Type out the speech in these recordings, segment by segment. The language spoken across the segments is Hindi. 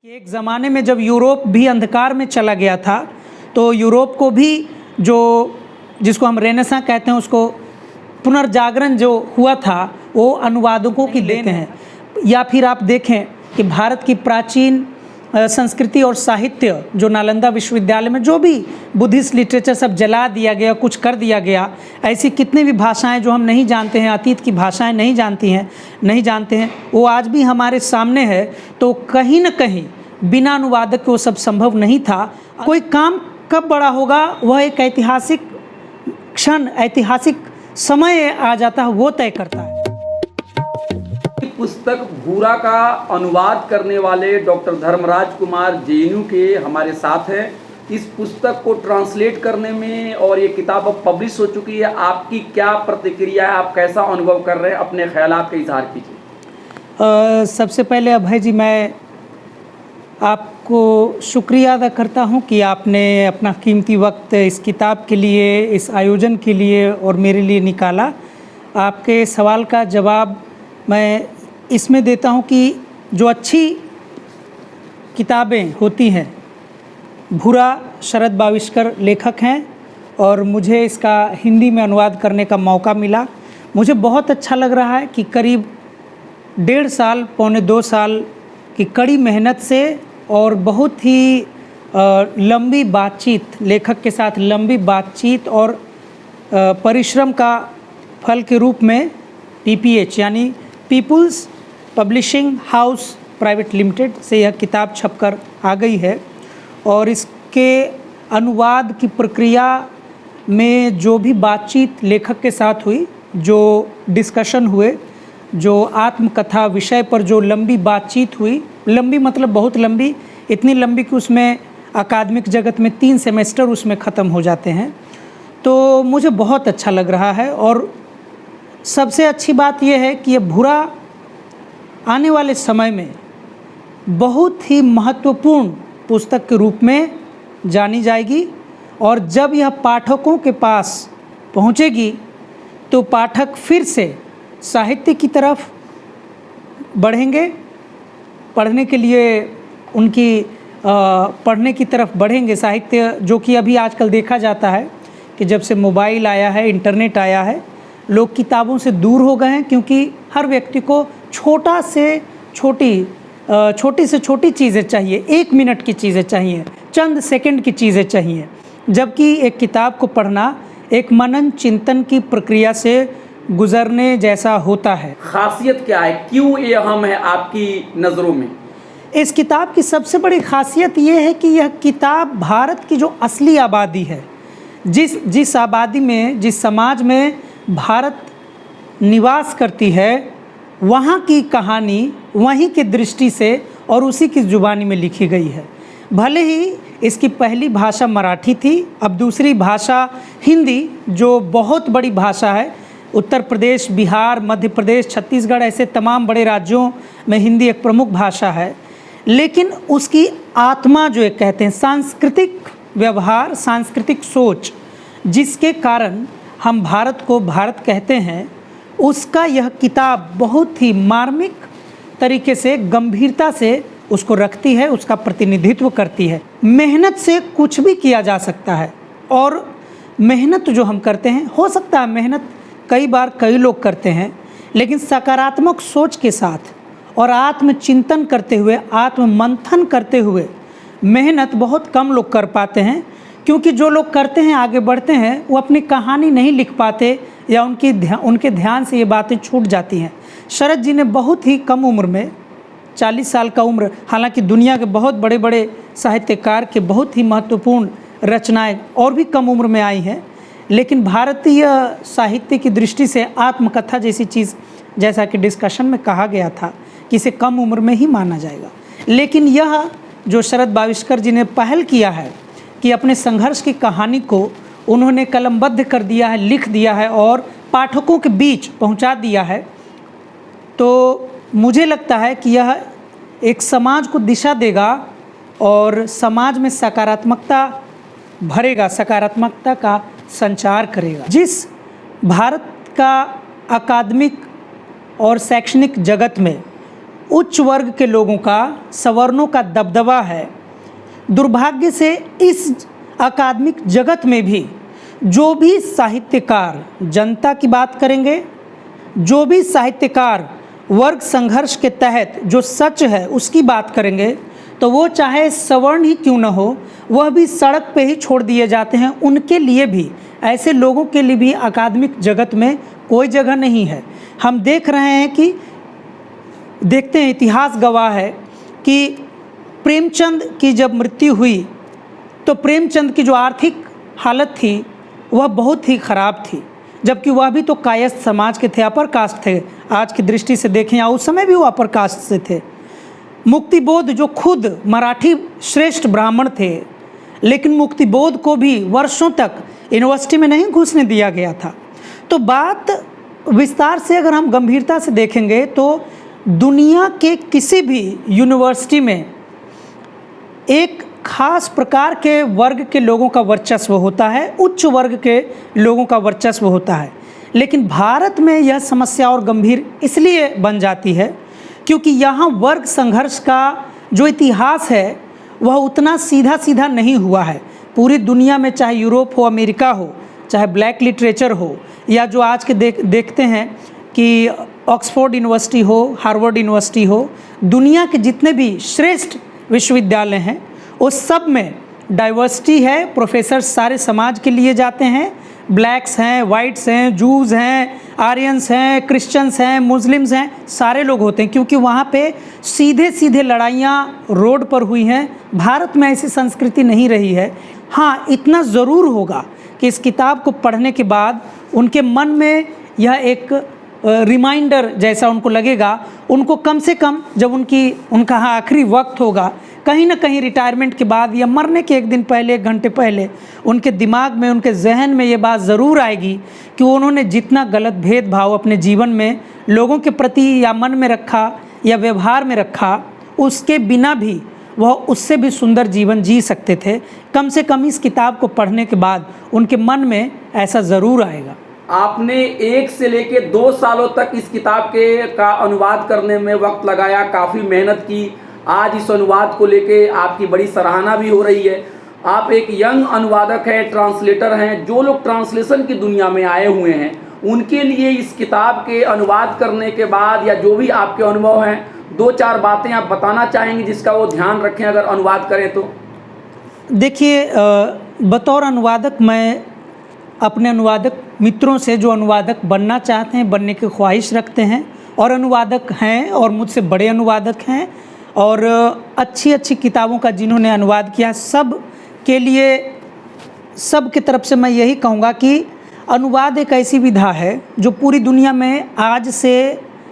एक ज़माने में जब यूरोप भी अंधकार में चला गया था, तो यूरोप को भी जिसको हम रेनेसां कहते हैं, उसको पुनर्जागरण जो हुआ था वो अनुवादकों की देन है। या फिर आप देखें कि भारत की प्राचीन संस्कृति और साहित्य जो नालंदा विश्वविद्यालय में जो भी बुद्धिस्ट लिटरेचर सब जला दिया गया, कुछ कर दिया गया। ऐसी कितनी भी भाषाएं जो हम नहीं जानते हैं, अतीत की भाषाएं नहीं जानते हैं, वो आज भी हमारे सामने है। तो कहीं न कहीं बिना अनुवादक के वो सब संभव नहीं था। कोई काम कब बड़ा होगा, वह एक ऐतिहासिक क्षण, ऐतिहासिक समय आ जाता है, वो तय करता है। पुस्तक भूरा का अनुवाद करने वाले डॉक्टर धर्मराज कुमार जेएनयू के हमारे साथ हैं। इस पुस्तक को ट्रांसलेट करने में और ये किताब अब पब्लिश हो चुकी है, आपकी क्या प्रतिक्रिया है, आप कैसा अनुभव कर रहे हैं, अपने ख्यालात का इजहार कीजिए। सबसे पहले अभय जी, मैं आपको शुक्रिया अदा करता हूं कि आपने अपना कीमती वक्त इस किताब के लिए, इस आयोजन के लिए और मेरे लिए निकाला। आपके सवाल का जवाब मैं इसमें देता हूं कि जो अच्छी किताबें होती हैं, भूरा शरद बाविस्कर लेखक हैं और मुझे इसका हिंदी में अनुवाद करने का मौका मिला। मुझे बहुत अच्छा लग रहा है कि करीब 1.5 साल, पौने 2 साल की कड़ी मेहनत से और बहुत ही लंबी बातचीत, लेखक के साथ लंबी बातचीत और परिश्रम का फल के रूप में PPH यानी people's publishing house private limited से यह किताब छपकर आ गई है। और इसके अनुवाद की प्रक्रिया में जो भी बातचीत लेखक के साथ हुई, जो डिस्कशन हुए, जो आत्मकथा विषय पर जो लंबी बातचीत हुई, लंबी मतलब बहुत लंबी, इतनी लंबी कि उसमें अकादमिक जगत में 3 सेमेस्टर उसमें ख़त्म हो जाते हैं। तो मुझे बहुत अच्छा लग रहा है। और सबसे अच्छी बात यह है कि ये भूरा आने वाले समय में बहुत ही महत्वपूर्ण पुस्तक के रूप में जानी जाएगी। और जब यह पाठकों के पास पहुंचेगी तो पाठक फिर से साहित्य की तरफ बढ़ेंगे, पढ़ने के लिए उनकी पढ़ने की तरफ बढ़ेंगे। साहित्य जो कि अभी आजकल देखा जाता है कि जब से मोबाइल आया है, इंटरनेट आया है, लोग किताबों से दूर हो गए हैं, क्योंकि हर व्यक्ति को छोटी से छोटी चीज़ें चाहिए, 1 मिनट की चीज़ें चाहिए, चंद सेकंड की चीज़ें चाहिए। जबकि एक किताब को पढ़ना एक मनन चिंतन की प्रक्रिया से गुजरने जैसा होता है। खासियत क्या है, क्यों ये अहम है आपकी नज़रों में? इस किताब की सबसे बड़ी खासियत ये है कि यह किताब भारत की जो असली आबादी है, जिस आबादी में, जिस समाज में भारत निवास करती है, वहाँ की कहानी वहीं की दृष्टि से और उसी की ज़ुबानी में लिखी गई है। भले ही इसकी पहली भाषा मराठी थी, अब दूसरी भाषा हिंदी, जो बहुत बड़ी भाषा है। उत्तर प्रदेश, बिहार, मध्य प्रदेश, छत्तीसगढ़, ऐसे तमाम बड़े राज्यों में हिंदी एक प्रमुख भाषा है। लेकिन उसकी आत्मा जो एक कहते हैं, सांस्कृतिक व्यवहार, सांस्कृतिक सोच, जिसके कारण हम भारत को भारत कहते हैं, उसका यह किताब बहुत ही मार्मिक तरीके से, गंभीरता से उसको रखती है, उसका प्रतिनिधित्व करती है। मेहनत से कुछ भी किया जा सकता है। और मेहनत जो हम करते हैं, हो सकता है मेहनत कई बार कई लोग करते हैं, लेकिन सकारात्मक सोच के साथ और आत्मचिंतन करते हुए, आत्ममंथन करते हुए मेहनत बहुत कम लोग कर पाते हैं। क्योंकि जो लोग करते हैं, आगे बढ़ते हैं, वो अपनी कहानी नहीं लिख पाते या उनके ध्यान से ये बातें छूट जाती हैं। शरद जी ने बहुत ही कम उम्र में, 40 साल का उम्र, हालांकि दुनिया के बहुत बड़े बड़े साहित्यकार के बहुत ही महत्वपूर्ण रचनाएं और भी कम उम्र में आई हैं, लेकिन भारतीय साहित्य की दृष्टि से आत्मकथा जैसी चीज़, जैसा कि डिस्कशन में कहा गया था, कि इसे कम उम्र में ही माना जाएगा। लेकिन यह जो शरद बाविस्कर जी ने पहल किया है कि अपने संघर्ष की कहानी को उन्होंने कलमबद्ध कर दिया है, लिख दिया है और पाठकों के बीच पहुंचा दिया है, तो मुझे लगता है कि यह एक समाज को दिशा देगा और समाज में सकारात्मकता भरेगा, सकारात्मकता का संचार करेगा। जिस भारत का अकादमिक और शैक्षणिक जगत में उच्च वर्ग के लोगों का, सवर्णों का दबदबा है। दुर्भाग्य से इस अकादमिक जगत में भी जो भी साहित्यकार जनता की बात करेंगे, जो भी साहित्यकार वर्ग संघर्ष के तहत जो सच है उसकी बात करेंगे, तो वो चाहे सवर्ण ही क्यों न हो, वह भी सड़क पे ही छोड़ दिए जाते हैं। उनके लिए भी, ऐसे लोगों के लिए भी अकादमिक जगत में कोई जगह नहीं है। हम देख रहे हैं कि देखते हैं, इतिहास गवाह है कि प्रेमचंद की जब मृत्यु हुई तो प्रेमचंद की जो आर्थिक हालत थी वह बहुत ही ख़राब थी, जबकि वह भी तो कायस्थ समाज के थे, अपर कास्ट थे। आज की दृष्टि से देखें या उस समय भी वो अपर कास्ट से थे। मुक्तिबोध जो खुद मराठी श्रेष्ठ ब्राह्मण थे, लेकिन मुक्तिबोध को भी वर्षों तक यूनिवर्सिटी में नहीं घुसने दिया गया था। तो बात विस्तार से अगर हम गंभीरता से देखेंगे तो दुनिया के किसी भी यूनिवर्सिटी में एक खास प्रकार के वर्ग के लोगों का वर्चस्व होता है, उच्च वर्ग के लोगों का वर्चस्व होता है। लेकिन भारत में यह समस्या और गंभीर इसलिए बन जाती है क्योंकि यहाँ वर्ग संघर्ष का जो इतिहास है वह उतना सीधा सीधा नहीं हुआ है। पूरी दुनिया में, चाहे यूरोप हो, अमेरिका हो, चाहे ब्लैक लिटरेचर हो, या जो आज के देखते हैं कि ऑक्सफोर्ड यूनिवर्सिटी हो, हार्वर्ड यूनिवर्सिटी हो, दुनिया के जितने भी श्रेष्ठ विश्वविद्यालय हैं उस सब में डाइवर्सिटी है। प्रोफेसर सारे समाज के लिए जाते हैं, ब्लैक्स हैं, वाइट्स हैं, जूज़ हैं, आर्यंस हैं, क्रिश्चियंस हैं, मुस्लिम्स हैं, सारे लोग होते हैं, क्योंकि वहाँ पे सीधे सीधे लड़ाइयाँ रोड पर हुई हैं। भारत में ऐसी संस्कृति नहीं रही है। हाँ, इतना ज़रूर होगा कि इस किताब को पढ़ने के बाद उनके मन में यह एक रिमाइंडर जैसा उनको लगेगा। उनको कम से कम जब उनका आखिरी वक्त होगा, कहीं ना कहीं रिटायरमेंट के बाद या मरने के एक दिन पहले, एक घंटे पहले, उनके दिमाग में, उनके जहन में ये बात ज़रूर आएगी कि उन्होंने जितना गलत भेदभाव अपने जीवन में लोगों के प्रति या मन में रखा या व्यवहार में रखा, उसके बिना भी वह उससे भी सुंदर जीवन जी सकते थे। कम से कम इस किताब को पढ़ने के बाद उनके मन में ऐसा ज़रूर आएगा। आपने 1 से लेके 2 सालों तक इस किताब का अनुवाद करने में वक्त लगाया, काफ़ी मेहनत की। आज इस अनुवाद को लेके आपकी बड़ी सराहना भी हो रही है। आप एक यंग अनुवादक हैं, ट्रांसलेटर हैं। जो लोग ट्रांसलेशन की दुनिया में आए हुए हैं उनके लिए इस किताब के अनुवाद करने के बाद या जो भी आपके अनुभव हैं, 2-4 बातें आप बताना चाहेंगे जिसका वो ध्यान रखें अगर अनुवाद करें तो? देखिए, बतौर अनुवादक मैं अपने अनुवादक मित्रों से, जो अनुवादक बनना चाहते हैं, बनने की ख्वाहिश रखते हैं और अनुवादक हैं और मुझसे बड़े अनुवादक हैं और अच्छी अच्छी किताबों का जिन्होंने अनुवाद किया, सब के लिए, सब की तरफ से मैं यही कहूँगा कि अनुवाद एक ऐसी विधा है जो पूरी दुनिया में आज से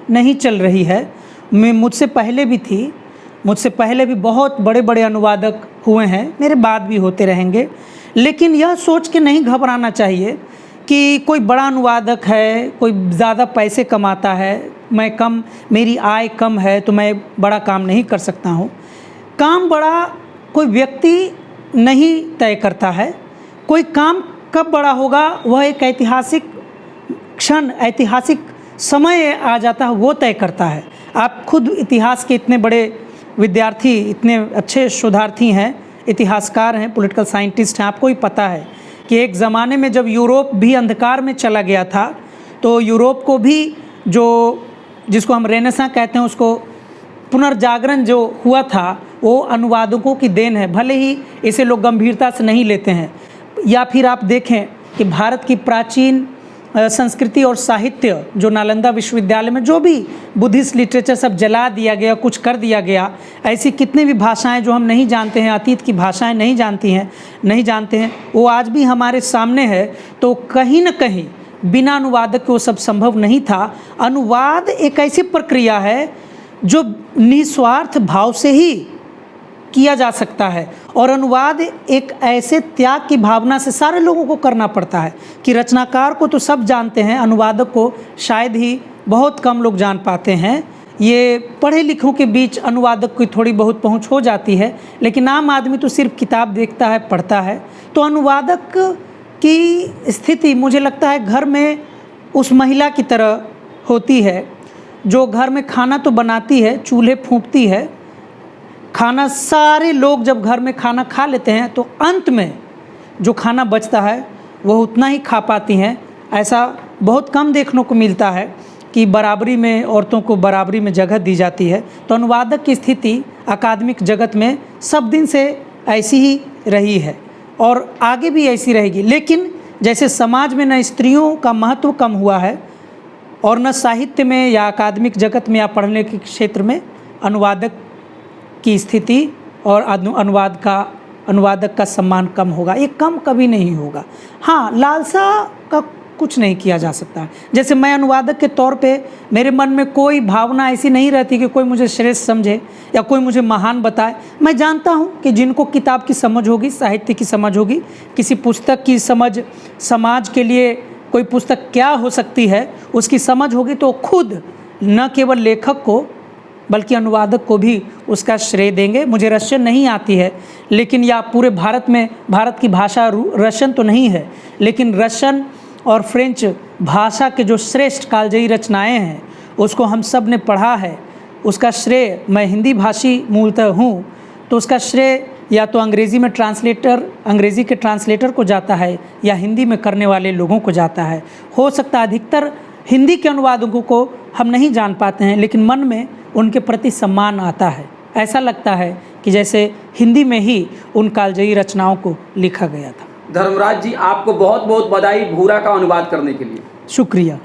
नहीं चल रही है। मुझसे पहले भी थी, मुझसे पहले भी बहुत बड़े बड़े अनुवादक हुए हैं, मेरे बाद भी होते रहेंगे। लेकिन यह सोच के नहीं घबराना चाहिए कि कोई बड़ा अनुवादक है, कोई ज़्यादा पैसे कमाता है, मेरी आय कम है तो मैं बड़ा काम नहीं कर सकता हूँ। काम बड़ा कोई व्यक्ति नहीं तय करता है। कोई काम कब बड़ा होगा वह एक ऐतिहासिक क्षण, ऐतिहासिक समय आ जाता है, वो तय करता है। आप खुद इतिहास के इतने बड़े विद्यार्थी, इतने अच्छे शोधार्थी हैं, इतिहासकार हैं, पॉलिटिकल साइंटिस्ट हैं, आपको ही पता है कि एक ज़माने में जब यूरोप भी अंधकार में चला गया था तो यूरोप को भी जिसको हम रेनेसां कहते हैं, उसको पुनर्जागरण जो हुआ था वो अनुवादकों की देन है। भले ही इसे लोग गंभीरता से नहीं लेते हैं। या फिर आप देखें कि भारत की प्राचीन संस्कृति और साहित्य जो नालंदा विश्वविद्यालय में जो भी बुद्धिस्ट लिटरेचर सब जला दिया गया, कुछ कर दिया गया। ऐसी कितनी भी भाषाएं जो हम नहीं जानते हैं, अतीत की भाषाएं नहीं जानते हैं, वो आज भी हमारे सामने है। तो कहीं न कहीं बिना अनुवादक के वो सब संभव नहीं था। अनुवाद एक ऐसी प्रक्रिया है जो निस्वार्थ भाव से ही किया जा सकता है और अनुवाद एक ऐसे त्याग की भावना से सारे लोगों को करना पड़ता है कि रचनाकार को तो सब जानते हैं, अनुवादक को शायद ही बहुत कम लोग जान पाते हैं। ये पढ़े लिखों के बीच अनुवादक की थोड़ी बहुत पहुंच हो जाती है, लेकिन आम आदमी तो सिर्फ किताब देखता है, पढ़ता है। तो अनुवादक की स्थिति मुझे लगता है घर में उस महिला की तरह होती है जो घर में खाना तो बनाती है, चूल्हे फूंकती है, खाना सारे लोग जब घर में खाना खा लेते हैं तो अंत में जो खाना बचता है वह उतना ही खा पाती हैं। ऐसा बहुत कम देखने को मिलता है कि बराबरी में औरतों को बराबरी में जगह दी जाती है। तो अनुवादक की स्थिति अकादमिक जगत में सब दिन से ऐसी ही रही है और आगे भी ऐसी रहेगी। लेकिन जैसे समाज में न स्त्रियों का महत्व कम हुआ है और न साहित्य में या अकादमिक जगत में या पढ़ने के क्षेत्र में अनुवादक की स्थिति और अनुवादक का सम्मान कम होगा। ये कम कभी नहीं होगा। हाँ, लालसा का कुछ नहीं किया जा सकता है। जैसे मैं अनुवादक के तौर पे मेरे मन में कोई भावना ऐसी नहीं रहती कि कोई मुझे श्रेष्ठ समझे या कोई मुझे महान बताए। मैं जानता हूँ कि जिनको किताब की समझ होगी, साहित्य की समझ होगी, किसी पुस्तक की समझ, समाज के लिए कोई पुस्तक क्या हो सकती है उसकी समझ होगी, तो खुद न केवल लेखक को बल्कि अनुवादक को भी उसका श्रेय देंगे। मुझे रशियन नहीं आती है, लेकिन या पूरे भारत में भारत की भाषा रशियन तो नहीं है, लेकिन रशियन और फ्रेंच भाषा के जो श्रेष्ठ कालजयी रचनाएं हैं उसको हम सब ने पढ़ा है। उसका श्रेय, मैं हिंदी भाषी मूलतः हूँ, तो उसका श्रेय या तो अंग्रेज़ी के ट्रांसलेटर को जाता है या हिंदी में करने वाले लोगों को जाता है। हो सकता है अधिकतर हिंदी के अनुवादकों को हम नहीं जान पाते हैं, लेकिन मन में उनके प्रति सम्मान आता है। ऐसा लगता है कि जैसे हिंदी में ही उन कालजयी रचनाओं को लिखा गया था। धर्मराज जी, आपको बहुत बहुत बधाई भूरा का अनुवाद करने के लिए। शुक्रिया।